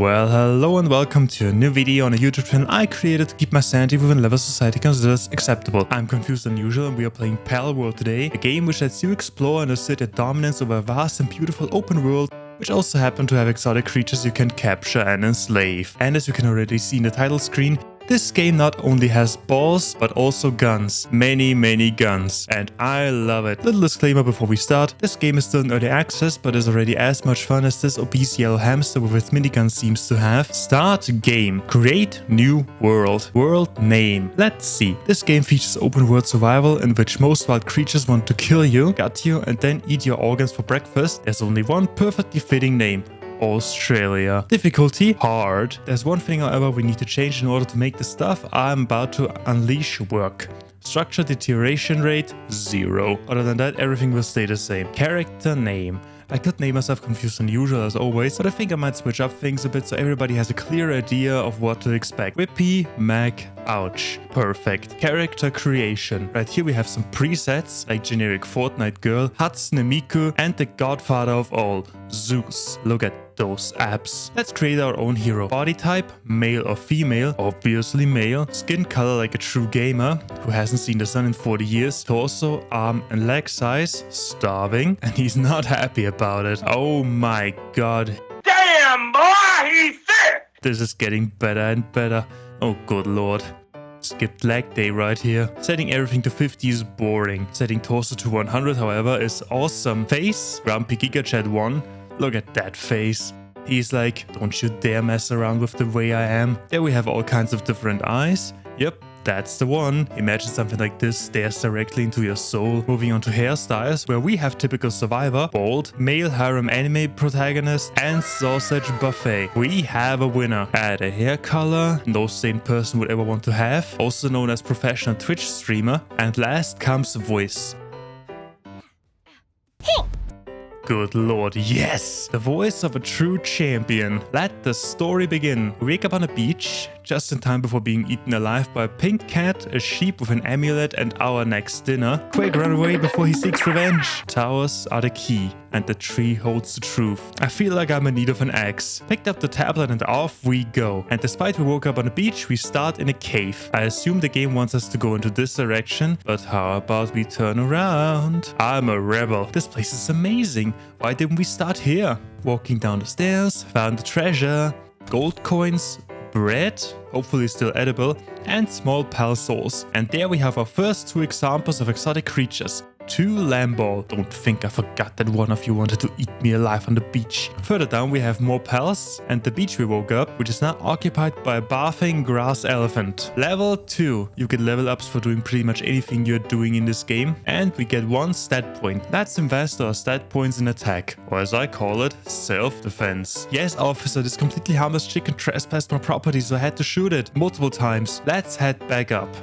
Well, hello and welcome to a new video on a YouTube channel I created to keep my sanity within level society considers acceptable. I'm confused than usual and we are playing Palworld today, a game which lets you explore and assert your dominance over a vast and beautiful open world, which also happen to have exotic creatures you can capture and enslave. And as you can already see in the title screen, this game not only has balls, but also guns. Many guns. And I love it. Little disclaimer before we start. This game is still in early access, but is already as much fun as this obese yellow hamster with its minigun seems to have. Start game. Create new world. World name. Let's see. This game features open world survival in which most wild creatures want to kill you, gut you, and then eat your organs for breakfast. There's only one perfectly fitting name. Australia. Difficulty? Hard. There's one thing however we need to change in order to make the stuff I'm about to unleash work. Structure deterioration rate 0. Other than that, everything will stay the same. Character name. I could name myself confused than usual as always, but I think I might switch up things a bit so everybody has a clear idea of what to expect. Whippy, Mac, ouch. Perfect. Character creation. Right here we have some presets like generic Fortnite girl, Hatsune Miku, and the godfather of all, Zeus. Look at those abs. Let's create our own hero. Body type, male or female, obviously male. Skin color like a true gamer who hasn't seen the sun in 40 years. Torso, arm and leg size, starving, and he's not happy about it. Oh my god. Damn, boy, he's sick! This is getting better and better. Oh good lord. Skipped leg day right here. Setting everything to 50 is boring. Setting torso to 100 however is awesome. Face, Grumpy GigaChat 1. Look at that face. He's like, don't you dare mess around with the way I am. There we have all kinds of different eyes. Yep, that's the one. Imagine something like this stares directly into your soul. Moving on to hairstyles, where we have typical survivor, bald, male harem anime protagonist, and sausage buffet. We have a winner. Add a hair color no sane person would ever want to have, also known as professional Twitch streamer. And last comes voice. Good lord, yes! The voice of a true champion. Let the story begin. We wake up on a beach, just in time before being eaten alive by a pink cat, a sheep with an amulet, and our next dinner. Quake run away before he seeks revenge. Towers are the key, and the tree holds the truth. I feel like I'm in need of an axe. Picked up the tablet and off we go. And despite we woke up on a beach, we start in a cave. I assume the game wants us to go into this direction, but how about we turn around? I'm a rebel. This place is amazing. Why didn't we start here? Walking down the stairs, found the treasure, gold coins, bread, hopefully still edible, and small pal souls. And there we have our first two examples of exotic creatures. 2 lamball. Don't think I forgot that one of you wanted to eat me alive on the beach. Further down we have more pals and the beach we woke up, which is now occupied by a bathing grass elephant. Level 2. You get level ups for doing pretty much anything you're doing in this game. And we get 1 stat point. Let's invest our stat points in attack, or as I call it, self-defense. Yes officer, this completely harmless chicken trespassed my property so I had to shoot it multiple times. Let's head back up.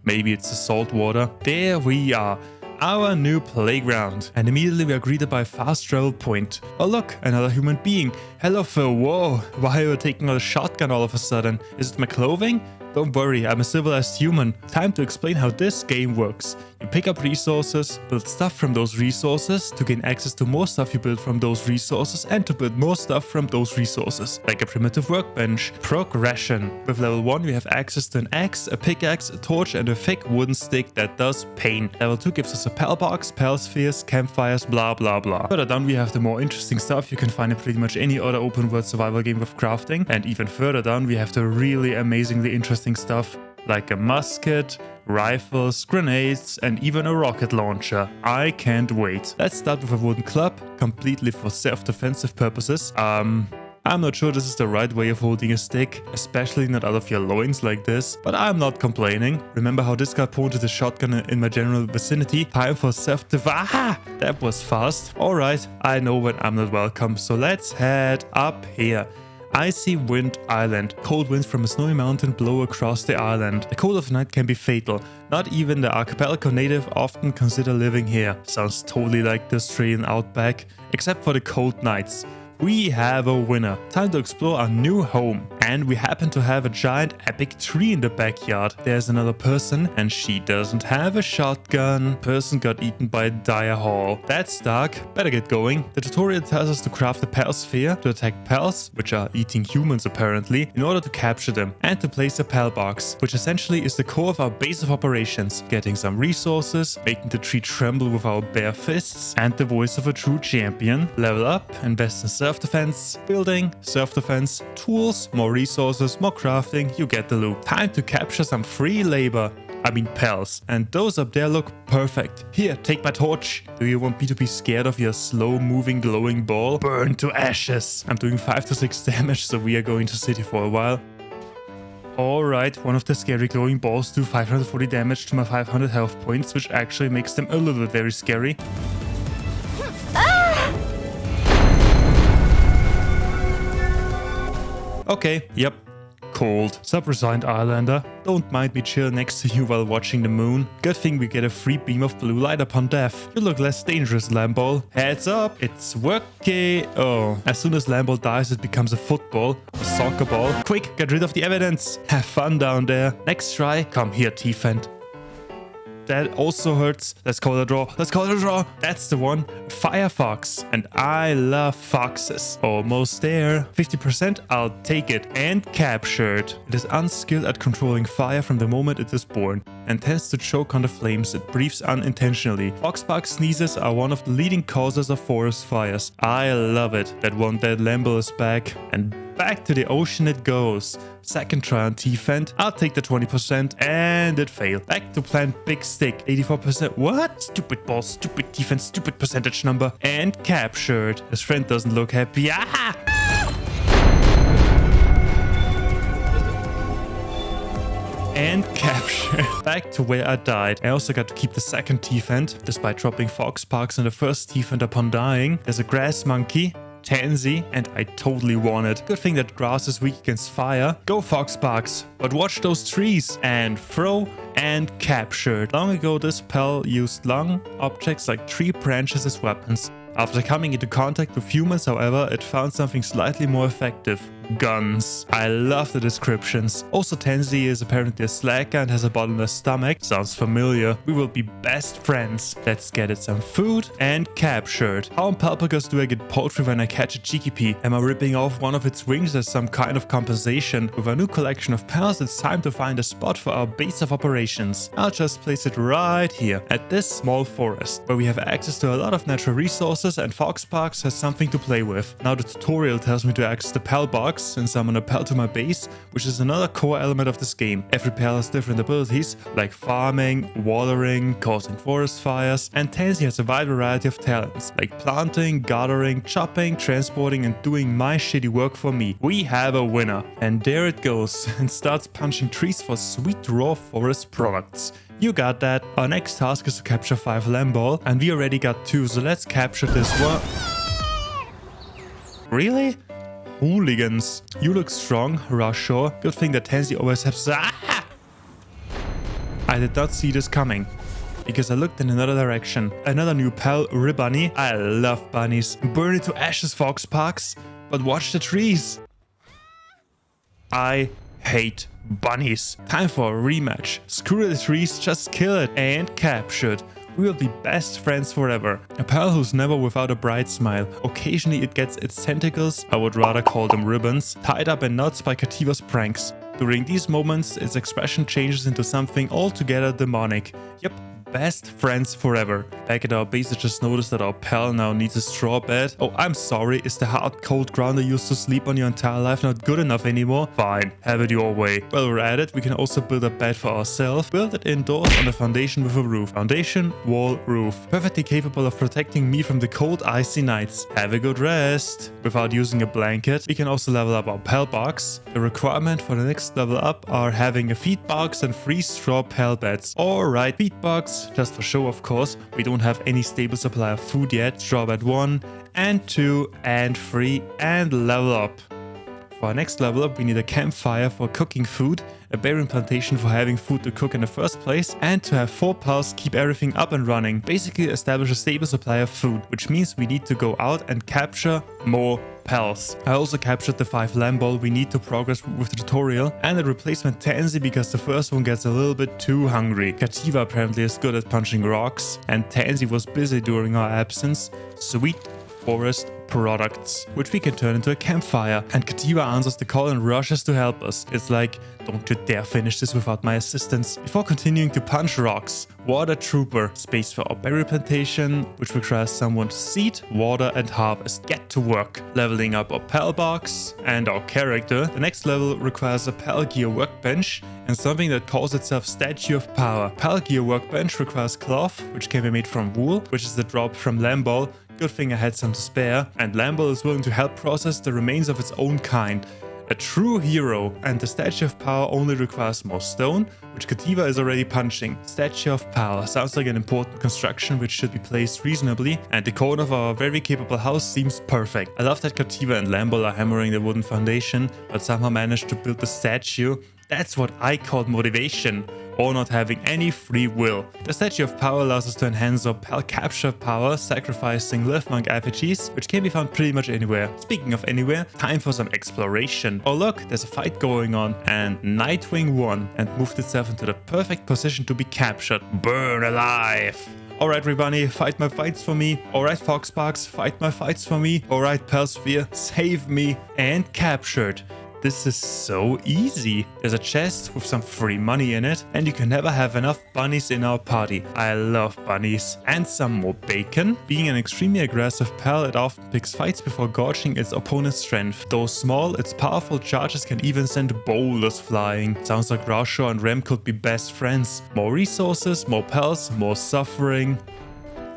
Maybe it's the salt water. There we are. Our new playground. And immediately we are greeted by a fast travel point. Oh look, another human being. Hello Phil, whoa. Why are you taking out a shotgun all of a sudden? Is it my clothing? Don't worry, I'm a civilized human. Time to explain how this game works. You pick up resources, build stuff from those resources to gain access to more stuff you build from those resources and to build more stuff from those resources, like a primitive workbench. Progression. With level 1 we have access to an axe, a pickaxe, a torch and a thick wooden stick that does pain. Level 2 gives us a pal box, pal spheres, campfires, blah blah blah. Further down we have the more interesting stuff you can find in pretty much any other open world survival game with crafting. And even further down we have the really amazingly interesting stuff like a musket, rifles, grenades, and even a rocket launcher. I can't wait. Let's start with a wooden club, completely for self-defensive purposes. I'm not sure this is the right way of holding a stick, especially not out of your loins like this, but I'm not complaining. Remember how this guy pointed a shotgun in my general vicinity? Time for self-defense. Ah, that was fast. Alright, I know when I'm not welcome, so let's head up here. Icy Wind Island. Cold winds from a snowy mountain blow across the island. The cold of night can be fatal. Not even the archipelago native often consider living here. Sounds totally like the Australian outback, except for the cold nights. We have a winner. Time to explore our new home. And we happen to have a giant epic tree in the backyard. There's another person and she doesn't have a shotgun. Person got eaten by a dire hall. That's dark. Better get going. The tutorial tells us to craft a Pal sphere to attack Pals, which are eating humans apparently, in order to capture them, and to place a Pal box, which essentially is the core of our base of operations. Getting some resources, making the tree tremble with our bare fists, and the voice of a true champion. Level up, invest in self-defense, building, self-defense, tools, more resources, more crafting, you get the loop. Time to capture some free labor. I mean Pals. And those up there look perfect. Here, take my torch. Do you want me to be scared of your slow-moving glowing ball? Burn to ashes. I'm doing 5 to 6 damage, so we are going to city for a while. Alright, one of the scary glowing balls do 540 damage to my 500 health points, which actually makes them a little bit very scary. Okay, yep. Cold. Sup-resigned Islander. Don't mind me chill next to you while watching the moon. Good thing we get a free beam of blue light upon death. You look less dangerous, Lamball. Heads up, it's working. Oh, as soon as Lamball dies, it becomes a football, a soccer ball. Quick, get rid of the evidence. Have fun down there. Next try, come here, T-Fent. That also hurts. Let's call it a draw. Let's call it a draw. That's the one. Firefox. And I love foxes. Almost there. 50%. I'll take it. And captured. It is unskilled at controlling fire from the moment it is born and tends to choke on the flames it breathes unintentionally. Foxbug sneezes are one of the leading causes of forest fires. I love it. That one dead Lamball is back. And back to the ocean it goes. Second try on T-Fent. I'll take the 20% and it failed. Back to plant Big Stick. 84%. What? Stupid ball, stupid T-Fent, stupid percentage number. And captured. His friend doesn't look happy. Ah! And captured. Back to where I died. I also got to keep the second T-Fent, despite dropping Fox Parks in the first T-Fent upon dying. There's a grass monkey, Tansy, and I totally won it. Good thing that grass is weak against fire. Go Foxparks, but watch those trees. And throw and captured. Long ago this Pal used long objects like tree branches as weapons. After coming into contact with humans, however, it found something slightly more effective. Guns. I love the descriptions. Also, Tansy is apparently a slacker and has a bottomless stomach. Sounds familiar. We will be best friends. Let's get it some food and captured. How on Palpagus do I get poultry when I catch a Jikipee? Am I ripping off one of its wings as some kind of compensation? With our new collection of pals, it's time to find a spot for our base of operations. I'll just place it right here at this small forest where we have access to a lot of natural resources and Foxparks has something to play with. Now the tutorial tells me to access the Pal box and summon a Pal to my base, which is another core element of this game. Every Pal has different abilities like farming, watering, causing forest fires, and Tansy has a wide variety of talents like planting, gathering, chopping, transporting, and doing my shitty work for me. We have a winner. And there it goes and starts punching trees for sweet raw forest products. You got that. Our next task is to capture 5 Lamball, and we already got 2, so let's capture this one. Really? Hooligans. You look strong, Rushore. Good thing that Tansy always has... Ah! I did not see this coming, because I looked in another direction. Another new Pal, Ribbunny. I love bunnies. Burn it to ashes, Foxparks. But watch the trees. I hate bunnies. Time for a rematch. Screw the trees, just kill it. And captured. We will be best friends forever. A Pal who's never without a bright smile. Occasionally it gets its tentacles, I would rather call them ribbons, tied up in knots by Kativa's pranks. During these moments, its expression changes into something altogether demonic. Yep. Best friends forever. Back at our base, I just noticed that our Pal now needs a straw bed. Oh, I'm sorry. Is the hard, cold ground I used to sleep on your entire life not good enough anymore? Fine, have it your way. While we're at it, we can also build a bed for ourselves. Build it indoors on a foundation with a roof. Foundation, wall, roof. Perfectly capable of protecting me from the cold, icy nights. Have a good rest. Without using a blanket, we can also level up our Pal box. The requirement for the next level up are having a feed box and 3 straw Pal beds. Alright, feed box. Just for show, of course. We don't have any stable supply of food yet. Straw bed 1 and 2 and 3 and level up. For our next level up, we need a campfire for cooking food, a berry plantation for having food to cook in the first place, and to have 4 pals keep everything up and running. Basically establish a stable supply of food, which means we need to go out and capture more pals. I also captured the 5 Lamball we need to progress with the tutorial, and a replacement Tansy because the first one gets a little bit too hungry. Kativa apparently is good at punching rocks, and Tansy was busy during our absence. Sweet forest products, which we can turn into a campfire. And Kativa answers the call and rushes to help us. It's like, don't you dare finish this without my assistance. Before continuing to punch rocks, Water Trooper, space for our berry plantation, which requires someone to seed, water and harvest. Get to work. Leveling up our pal box and our character. The next level requires a pal gear workbench and something that calls itself Statue of Power. Pal gear workbench requires cloth, which can be made from wool, which is the drop from Lamball. Good thing I had some to spare, and Lamball is willing to help process the remains of its own kind. A true hero, and the Statue of Power only requires more stone, which Kativa is already punching. Statue of Power sounds like an important construction which should be placed reasonably, and the corner of our very capable house seems perfect. I love that Kativa and Lamball are hammering the wooden foundation, but somehow managed to build the statue. That's what I call motivation, or not having any free will. The Statue of Power allows us to enhance our pal capture power, sacrificing Live Monk effigies, which can be found pretty much anywhere. Speaking of anywhere, time for some exploration. Oh look, there's a fight going on, and Nightwing won and moved itself into the perfect position to be captured. Burn alive! Alright Rebunny, fight my fights for me. Alright Foxbox, fight my fights for me. Alright Palsphere, save me. And captured. This is so easy. There's a chest with some free money in it, and you can never have enough bunnies in our party. I love bunnies. And some more bacon. Being an extremely aggressive pal, it often picks fights before gauging its opponent's strength. Though small, its powerful charges can even send boulders flying. Sounds like Rasho and Rem could be best friends. More resources, more pals, more suffering.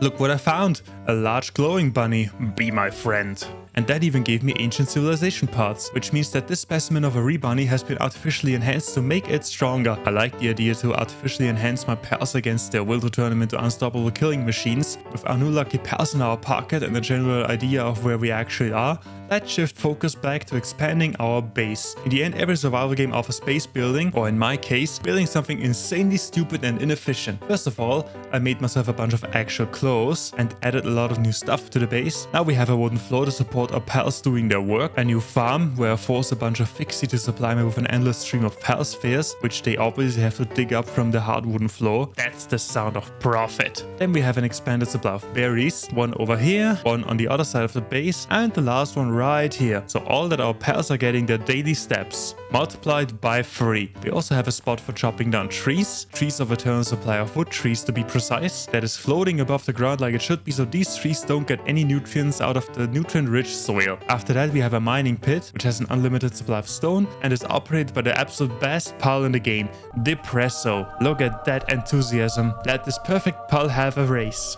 Look what I found! A large glowing bunny. Be my friend. And that even gave me ancient civilization parts, which means that this specimen of a rebunny has been artificially enhanced to make it stronger. I like the idea to artificially enhance my pals against their will to turn them into unstoppable killing machines. With our new lucky pals in our pocket and the general idea of where we actually are, let's shift focus back to expanding our base. In the end, every survival game offers base building, or in my case, building something insanely stupid and inefficient. First of all, I made myself a bunch of actual clothes and added a lot of new stuff to the base. Now we have a wooden floor to support our pals doing their work, a new farm where I force a bunch of fixie to supply me with an endless stream of pal spheres, which they obviously have to dig up from the hard wooden floor. That's the sound of profit. Then we have an expanded supply of berries, one over here, one on the other side of the base, and the last one right here. So all that our pals are getting their daily steps, multiplied by 3. We also have a spot for chopping down trees of eternal supply of wood trees to be precise, that is floating above the ground like it should be, so these trees don't get any nutrients out of the nutrient-rich soil. After that we have a mining pit, which has an unlimited supply of stone and is operated by the absolute best pal in the game, Depresso. Look at that enthusiasm. Let this perfect pal have a race.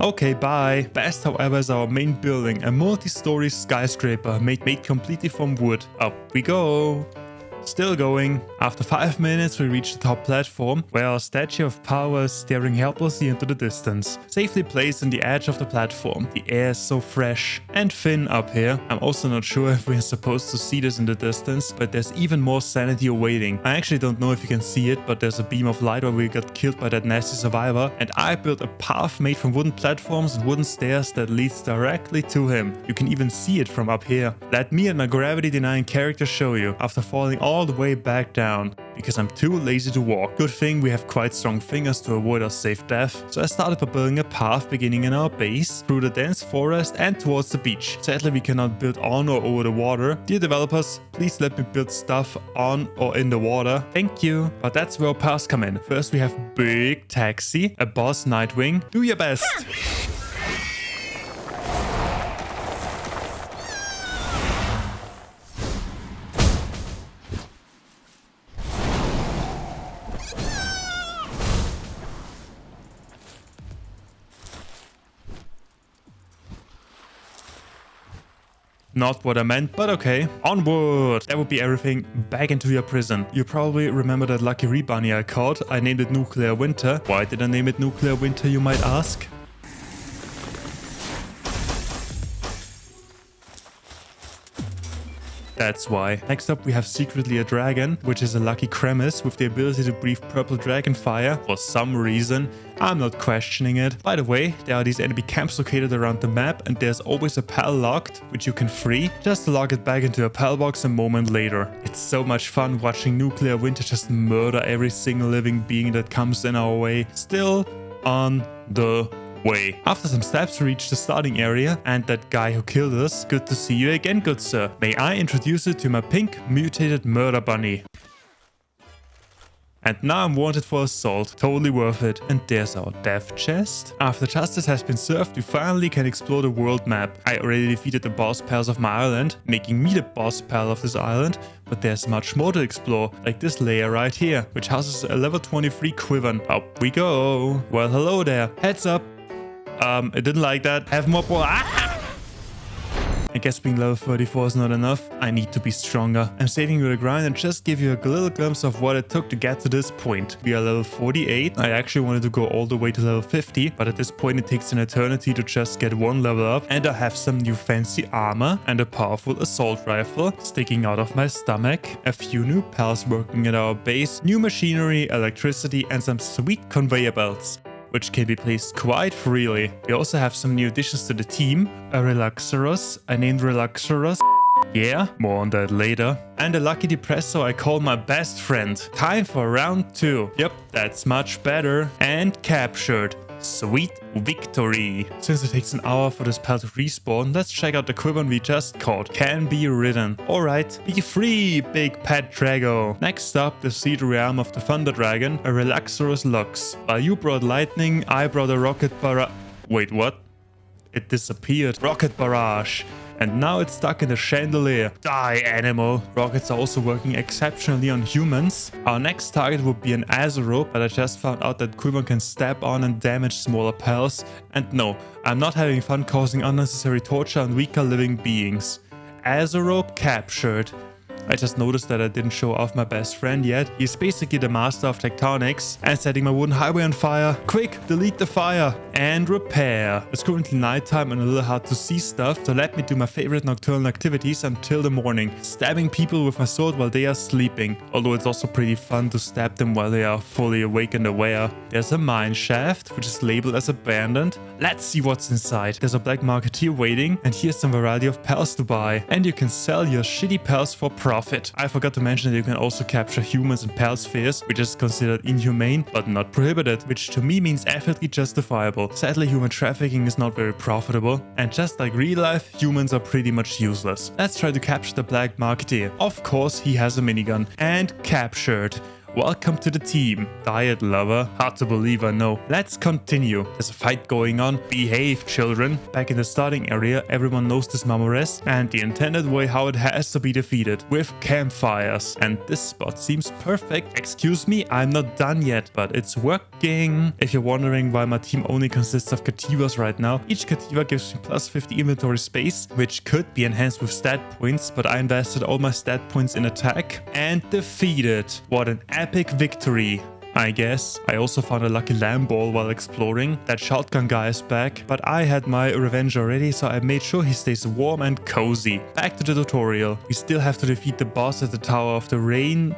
Okay, bye. Best, however, is our main building, a multi-story skyscraper made completely from wood. Up we go. Still going. After 5 minutes, we reach the top platform, where our Statue of Power is staring helplessly into the distance. Safely placed on the edge of the platform. The air is so fresh and thin up here. I'm also not sure if we're supposed to see this in the distance, but there's even more sanity awaiting. I actually don't know if you can see it, but there's a beam of light where we got killed by that nasty survivor, and I built a path made from wooden platforms and wooden stairs that leads directly to him. You can even see it from up here. Let me and my gravity-denying character show you, after falling all the way back down, because I'm too lazy to walk. Good thing we have quite strong fingers to avoid our safe death. So I started by building a path beginning in our base, through the dense forest and towards the beach. Sadly, we cannot build on or over the water. Dear developers, please let me build stuff on or in the water. Thank you. But that's where our paths come in. First we have Big Taxi, a boss Nightwing. Do your best. Not what I meant, but okay. Onward! That would be everything. Back into your prison. You probably remember that lucky rebunny I caught. I named it Nuclear Winter. Why did I name it Nuclear Winter, you might ask? That's why. Next up we have secretly a dragon, which is a lucky cremis with the ability to breathe purple dragon fire for some reason. I'm not questioning it. By the way, there are these enemy camps located around the map, and there's always a pal locked, which you can free, just to lock it back into a pal box a moment later. It's so much fun watching Nuclear Winter just murder every single living being that comes in our way. Still on the way. After some steps, we reach the starting area, and that guy who killed us. Good to see you again, good sir. May I introduce you to my pink mutated murder bunny? And now I'm wanted for assault. Totally worth it. And there's our death chest. After justice has been served, we finally can explore the world map. I already defeated the boss pals of my island, making me the boss pal of this island. But there's much more to explore, like this layer right here, which houses a level 23 quiver. Up we go. Well, hello there. Heads up. I didn't like that. Have more I guess being level 34 is not enough. I need to be stronger. I'm saving you the grind and just give you a little glimpse of what it took to get to this point. We are level 48. I actually wanted to go all the way to level 50, but at this point it takes an eternity to just get one level up. And I have some new fancy armor and a powerful assault rifle sticking out of my stomach. A few new pals working at our base, new machinery, electricity, and some sweet conveyor belts, which can be placed quite freely. We also have some new additions to the team. A Relaxarus, I named Relaxarus. Yeah, more on that later. And a lucky depresso I call my best friend. Time for round 2. Yep, that's much better. And captured. Sweet victory. Since it takes an hour for this pal to respawn, let's check out the quiver we just caught. Can be ridden. Alright, be free, big pet Drago. Next up, the seed realm of the Thunder Dragon, a Relaxarus Lux. While you brought lightning, I brought a rocket barrage. Wait, what? It disappeared. Rocket barrage. And now it's stuck in the chandelier. Die, animal. Rockets are also working exceptionally on humans. Our next target would be an Azerope, but I just found out that Quiver can stab on and damage smaller pals. And no, I'm not having fun causing unnecessary torture on weaker living beings. Azerope captured. I just noticed that I didn't show off my best friend yet. He's basically the master of tectonics and setting my wooden highway on fire. Quick, delete the fire and repair. It's currently nighttime and a little hard to see stuff, so let me do my favorite nocturnal activities until the morning. Stabbing people with my sword while they are sleeping. Although it's also pretty fun to stab them while they are fully awake and aware. There's a mine shaft, which is labeled as abandoned. Let's see what's inside. There's a black market here waiting, and here's some variety of pals to buy. And you can sell your shitty pals for profit. I forgot to mention that you can also capture humans in pal spheres, which is considered inhumane but not prohibited, which to me means ethically justifiable. Sadly, human trafficking is not very profitable, and just like real life, humans are pretty much useless. Let's try to capture the black marketeer. Of course, he has a minigun. And captured. Welcome to the team, diet lover. Hard to believe, I know. Let's continue. There's a fight going on. Behave, children. Back in the starting area, everyone knows this Mamores and the intended way how it has to be defeated, with campfires. And this spot seems perfect. Excuse me, I'm not done yet, but it's working. If you're wondering why my team only consists of Cativas right now, each Cativa gives me plus 50 inventory space, which could be enhanced with stat points, but I invested all my stat points in attack and defeated. What an epic victory, I guess. I also found a lucky lamb ball while exploring. That shotgun guy is back, but I had my revenge already, so I made sure he stays warm and cozy. Back to the tutorial. We still have to defeat the boss at the Tower of the Rain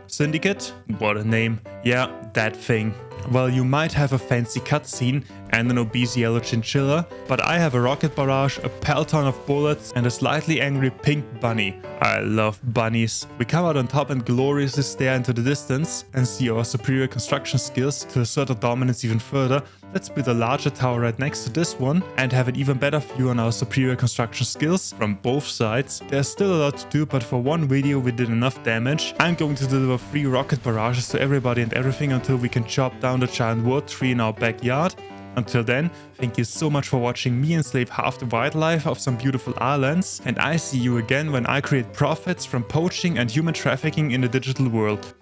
Syndicate? What a name. Yeah, that thing. Well, you might have a fancy cutscene and an obese yellow chinchilla, but I have a rocket barrage, a pelton of bullets, and a slightly angry pink bunny. I love bunnies. We come out on top and gloriously stare into the distance and see our superior construction skills to assert our dominance even further. Let's build a larger tower right next to this one and have an even better view on our superior construction skills from both sides. There's still a lot to do, but for one video we did enough damage. I'm going to deliver 3 rocket barrages to everybody and everything until we can chop down the giant wood tree in our backyard. Until then, thank you so much for watching me enslave half the wildlife of some beautiful islands, and I see you again when I create profits from poaching and human trafficking in the digital world.